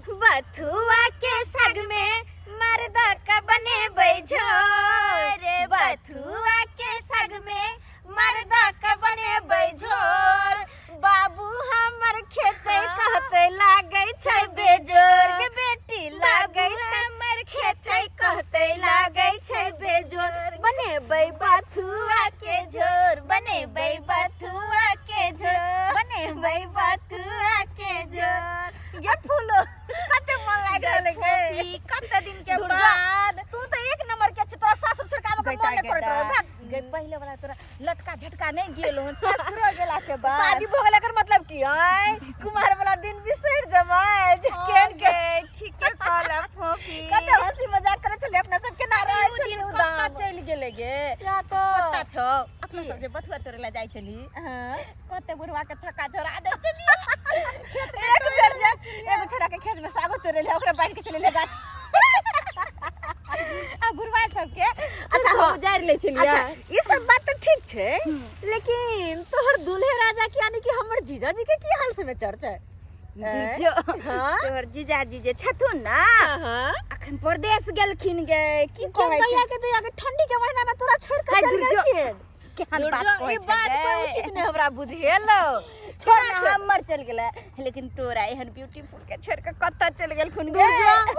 बथुआ के साग में मर्दा का बने बैझोर, बथुआ के साग में मर्दा का बने बैझोर। बाबू हमर खेते कहते लागे छै बेजोर के बेटी लागे छै हमर खेते कहते लागे छै बेजोर। बनेबै बथुआ के झोर, बनेबै बथुआ के झोर, बनेबै बथुआ के झोर। ये फूलो कते मन लाग रहले गे कते दिन के बाद। तू तो एक नंबर के छ, तोरा सासुर छड़काबे के मन नै करत रहे। भाग गे पहिले वाला तोरा लटका झटका नहीं गेल हन ससुरो गेला के बाद। शादी भ गेला कर मतलब की है कुमार वाला दिन बिसर जमाय केन के ठीक के कहला फोफी। कते हंसी मजाक करे छले अपना सब के ना रहे छले उदाम पता चल गेले गे। क्या तो पता छ अपना सब जे बथुआ तोरे ला जाय छली हां कते बुढ़वा के छक्का छोड़ा दे छली। एक बेर जा एगो छोरा के खेत में सागो तोरे ले ओकरा बांध के चले ले गाछ आ बुढ़वा सब के अच्छा हो उजार ले छलिया। अच्छा ये सब बात तो ठीक छे लेकिन तोहर दूल्हे राजा के यानी कि हमर जीजा जी के की हाल समाचार छै? जीजो तोहर जीजा जी जे छथुन ना अखन परदेश गेलखिन गे। की कहै छै कहिया के दया के ठंडी के महीना में तोरा छोड़ के चल गेलखिन। केहन बात कहै छै? ई बात कोई उचित नै हमरा बुझेलो। छोरा हमर चल गेला लेकिन तोरा एहन ब्यूटीफुल के छोड़ के कत्ता चल गेलखुन गे।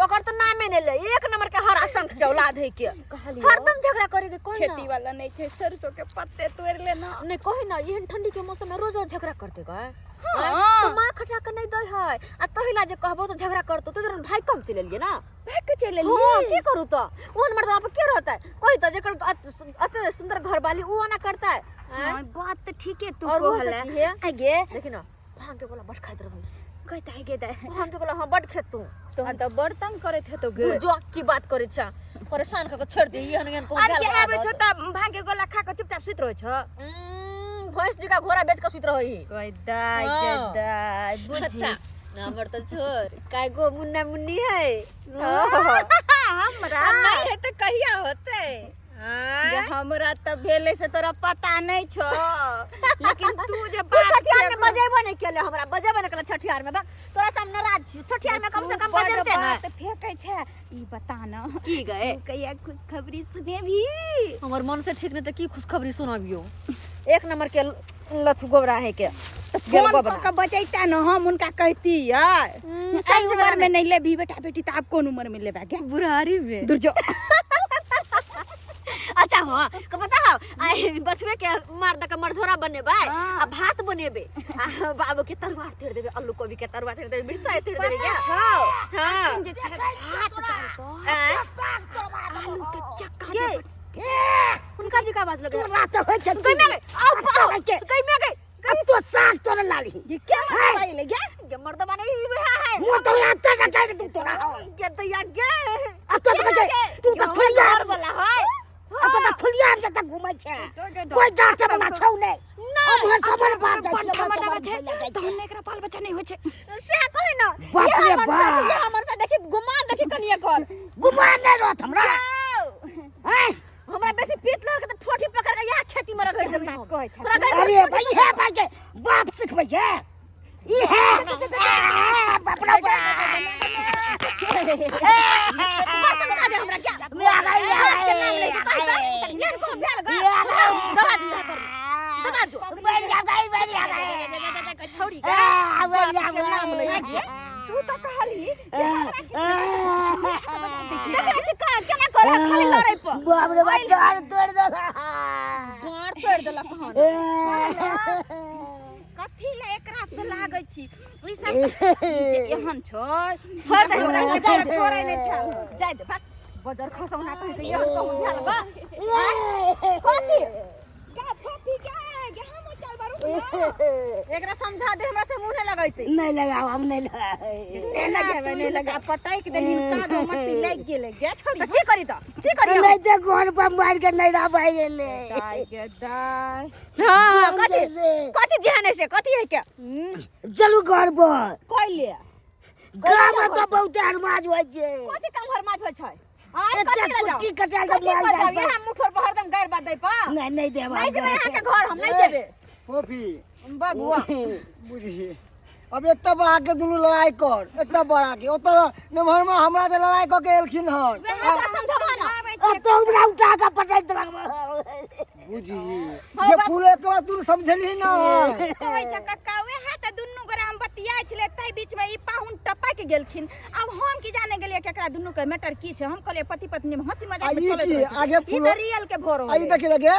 ओकर त नामे नै ले एक नंबर के हर असंख के औलाद है के हरदम झगड़ा करे दे। कोन खेती वाला नै छै सरसों के पत्ते तोड़ लेना नै कहि ना एहन ठंडी के मौसम में रोज रोज झगड़ा करते गे। तो मां खटा के नै दय है आ तहिला जे कहबो तो झगड़ा करतो तो भाई कम चले लिए ना भाई के चले लिए। हां की करू तो ओहन मर्दवा पे के रहता है कोई तो जेकर अते सुंदर घर वाली उ ना करता है। हां बात तो ठीक है तू कहले आगे देखि ना भांग के गोला बड़ खाइत रहबी कहता है गे भांग के गोला हां बड़ खेत तू तो बर्तन करत है तो गे जो की बात करे छ परेशान क के छोड़ दे एहन एहन को गाल के आबे छ त भांग के गोला खा के चुपचाप सुत रह छ। भैंस जी का घोड़ा बेच के सुत रही कोई दाई के दाई बुझी हमर तो छोर काय गो मुन्ना मुन्नी है हमरा नहीं है तो कहिया होते हमरा त भेले से तोरा पता नहीं छ लेकिन तू जे बात छठियार में बजेबो नहीं केले हमरा बजेबो नहीं केले छठियार में तोरा सब नाराज छी छठियार में कम से कम बजेते ना बात फेकै छै। ई बता ना की गए कहिया खुशखबरी सुने भी हमर मन से ठीक नहीं त की खुशखबरी सुनाबियो एक नंबर के लथु गोबरा है के गेल गोबरा का बचैता न हम उनका कहती है सही उम्र में नहीं ले भी बेटा बेटी त आप कौन उम्र में लेबा के बुढ़ारी में दूर जो। अच्छा हो को पता हो आई बचवे के मर्द का मरझोरा बनेबे आ भात बनेबे आ बाबू के तरुआ तेड़ देबे आलू कोबी के तरुआ तेड़ देबे मिर्चा तेड़ देबे क्या हां जे भात डाल साग तोड़वा आलू के चक्का उनका जी का आवाज लगे रात हो छ कई में आओ कई में गई अब तो साग तोड़ लाली ये क्या भाई ले गया ये मर्द बने ही है वो तो आता का कह तू तोड़ा ये तो या गे अब तो तू तो फुलिया वाला है अब तो फुलिया में तक घुमै छै कोई डाक से बना छौ नै अब हर समर बात जाइ छै तहन एकरा बाल बच्चा नहीं होय छै से कहि न बाप रे बाप ये हमर से देखि गुमान देखि कनिया कर गुमान नहीं रहत हमरा हैं हमरा बेसी पीत लग के ठोठी पकड़ के यहां खेती में रगड़ देबे कहै छै। अरे भाई है भाई के बाप सिखबै छै ई है बाप रे बर्तन का दे हमरा क्या मैं आ गई ये कौन भेल ग दबा दिया कर दबा जो बैठ आ गई छोड़ी का बैठ नाम ले तू तो कहली तबे से का केना करे खाली लड़ै पर बाप रे बाप डार तोड़ देला कहां कथी ले एकरा से लागै छी ई सब एहन छोड़ दे हमरा जाय छोड़ै नै छै जाय दे भाग बजर खसौना कहि के यह कहूं भेल बा कथी का फोफी के हम चल बारू एकरा समझा दे हमरा से मुंह नै लगैते नहीं लगाओ हम नहीं लगाए नहीं लगा पटाई के देली का दो मट्टी लाग गेले गे छोड़ त की करी नहीं ते घर पर मार के नहीं रह भाई गेले दाई के दाई हां कथी ध्यान से कथी है के चलू घर पर कोई ले गाम तो बहुत हरमाज होय छै कथी काम हरमाज होय छै हां कथी ले जाओ कुट्टी कटा के मार जाय छै हम मुठर पर हरदम गार बात दे पा नहीं देबा नहीं जेबे यहां के घर हम नहीं जेबे फोफी बाबूआ बुझी अब इतना बड़ा के दुनू लड़ाई कर, इतना बड़ा के ओत नमहर में हमरा से लड़ाई क के एलखिन हन समझबा ना तो हमरा उठा के पटक देलक बुझी ये फूल एक बार तू समझली ना कहै छ कक्का वे है त दुन्नु गोरा हम बतियाइ छले तै बीच में ई पाहुन टपक गेलखिन। अब हम की जाने गेलिए केकरा दुन्नु के मैटर की छै। हम कहले पति पत्नी में हंसी मजाक में चलत रहे आगे ई त रियल के भोर हो आई देखे लगे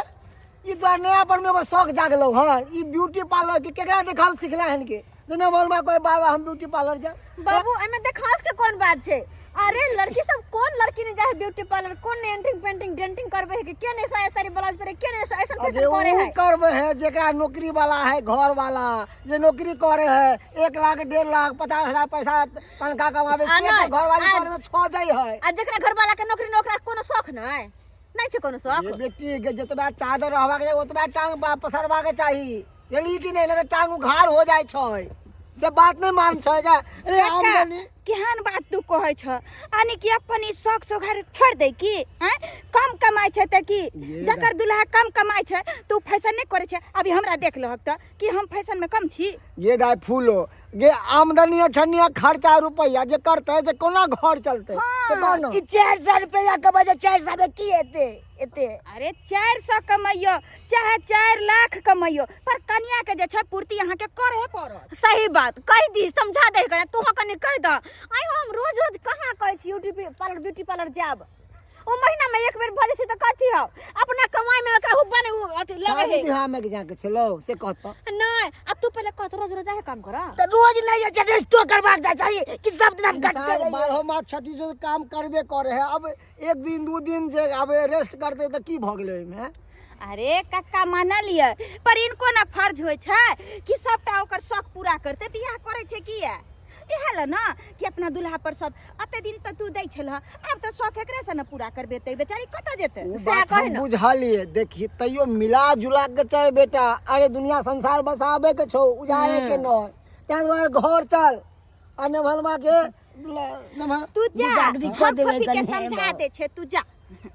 ई तो नया पर में एगो शौक जागलो हन ई ब्यूटी पार्लर के केकरा देखल सिखला हन के जना बोल में कोई बाबा हम ब्यूटी पार्लर जा बाबू एमे देखास के कौन बात छै। अरे लड़की सब कौन लड़की ने जाए ब्यूटी पार्लर कौन ने एंटिंग पेंटिंग डेंटिंग करबे है कि के ने सारी ब्लाउज पर के ने ऐसा फैशन करे है करबे है जेकरा नौकरी वाला है घर वाला जे नौकरी करे है 1 लाख 1.5 लाख 50,000 पैसा तनखा कमावे से तो घर वाली पर में छ जाई है आ जेकरा घर वाला के नौकरी नौकरा कोनो शौक नहीं छै कोनो शौक। ये बेटी के जतबा चादर रहबा के ओतबा टांग पसरबा के चाहिए यली कि नहीं लगे टांग उघार हो जाय छै से बात नहीं मान छै जा। अरे आमदनी केहन बात तू कहै छ आनी कि अपन ई शौक सोघार छोड़ दे की हैं कम कमाई छै त की जकर दुल्हा कम कमाई छै तू फैशन नहीं करे छै। अभी हमरा देख लहक त कि हम फैशन में कम छी। ये गाय फूलो ये आमदनी अठनिया खर्चा रुपया जे करते जे कोना घर चलते से कहनो ई 400 रुपया कमाई 400 में की हेते एते। अरे 400 कमाइयो चाहे 4 लाख कमाइयो पर कन्या के जे छै पूर्ति यहाँ के करे पड़त। सही बात कह दी समझा दे करे तू कनी कह द आई हम रोज रोज कहां कहै छी ब्यूटी पार्लर जाब ओ महीना में एक बेर भले से त कथी हो अपना कमाई में कहू बने अथी लगे है बिहार में जाके चलो से कहत नहीं अब तू पहले कहत रोज रोज काम कर तो रोज नहीं है रेस्टो करवा के चाहिए कि सब दिन हम कट के बारह मास 36 जो काम करबे करे है अब एक दिन 2 दिन जे अब रेस्ट करते त की भ गेलै में। अरे कक्का माना लिया पर इनको ना फर्ज होय छै कि सबटा ओकर शौक पूरा करते बियाह करे छै की है इहे ल ना कि अपना दुल्हा पर सब अते दिन त तू दै छल अब त शौक एकरे से ना पूरा करबे त बेचारी कत जेते बात हम बुझलिए देखी तैयो मिला जुला के चल बेटा अरे दुनिया संसार बसाबे के छौ उजारे के न तै दुआरे घर चल आ नभलमा के तू जा हम पति के समझा दे छै तू जा।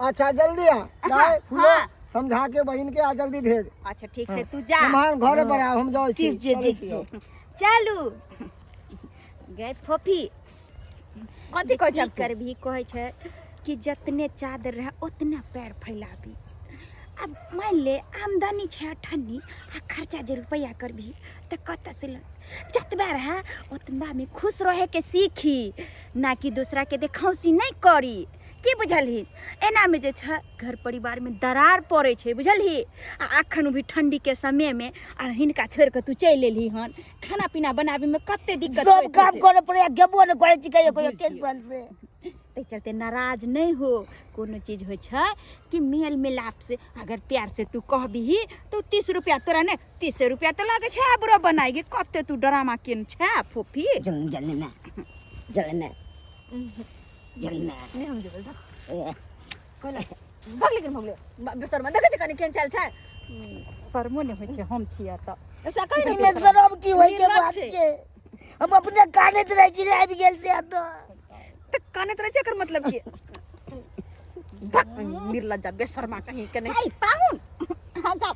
अच्छा जल्दी आ जाए फूलो समझा के बहन के आ जल्दी भेज। अच्छा ठीक छै तू जा हमार घरे पर आ हम जाय छी ठीक छै चलू गए फोफी कथी कहै छै कर भी कहै छै कि जितने चादर रहे उतना पैर फैलाबी। अब मान ले आमदनी छै अठन्नी आ खर्चा जे रुपया करबी त कत से जतबा रहे उतना में खुश रहे के सीखी ना कि दूसरा के देखौसी नहीं करी की बुझलही। एना में जे छै घर परिवार में दरार पड़े छै बुझलही। आ अखन भी ठंडी के समय में आ हिनका छोड़ के तू चल एलही हन खाना पीना बनाबे में कते दिक्कत सब काम करे पड़े गेबो न करे छी कहियो कोई टेंशन से ते चलते नाराज नहीं हो। कोनो चीज हो छै कि मेल मिलाप से अगर प्यार से तू कहबी तो 30 रुपया तोरा ने 30 रुपया तो लागे छै बुरा बनाई गे कते तू ड्रामा केन छै फोफी जल्दी ना नहीं हम जेबल कहले भाग लेकिन भगले बिस्तर में देखे कनी केन चल छै शर्मो नहीं होइ छै हम छिया त ऐसा कहि नहीं में शराब की होई के बात छै हम अपने काने त रह छी रे आबि गेल से अब त काने तरह छै एकर मतलब की निर्लज्जा बेशर्मा कहीं के नहीं। अरे पाहुन हां जा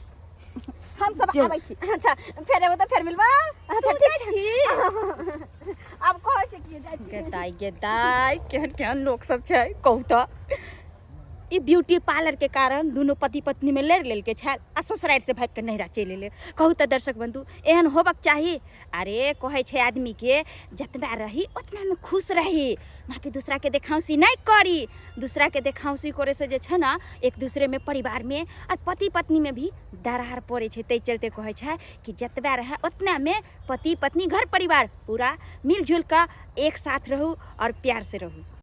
हम सब आबै छी। अच्छा फेर एबो त फेर मिलबा। अच्छा ठीक छी अब कहै छै कि जाय छी गेदाई केहन लोग सब छै कहू त ई ब्यूटी पार्लर के कारण दोनों पति पत्नी में लड़ लेल के छै आ ससुराल से भाग के नैरा चल ले कहू त दर्शक बंधु एहन होबक चाही। अरे कहै छै आदमी के जितना रही उतना में खुश रही ना कि दूसरा के देखाउसी नहीं करी। दूसरा के देखाउसी करे से जे छै ना एक दूसरे में परिवार में और पति पत्नी में भी दरार पड़े छै। तै चलते कहै छै कि जितना रहे उतना में पति पत्नी घर परिवार पूरा मिलजुल कर एक साथ रहू और प्यार से रहू।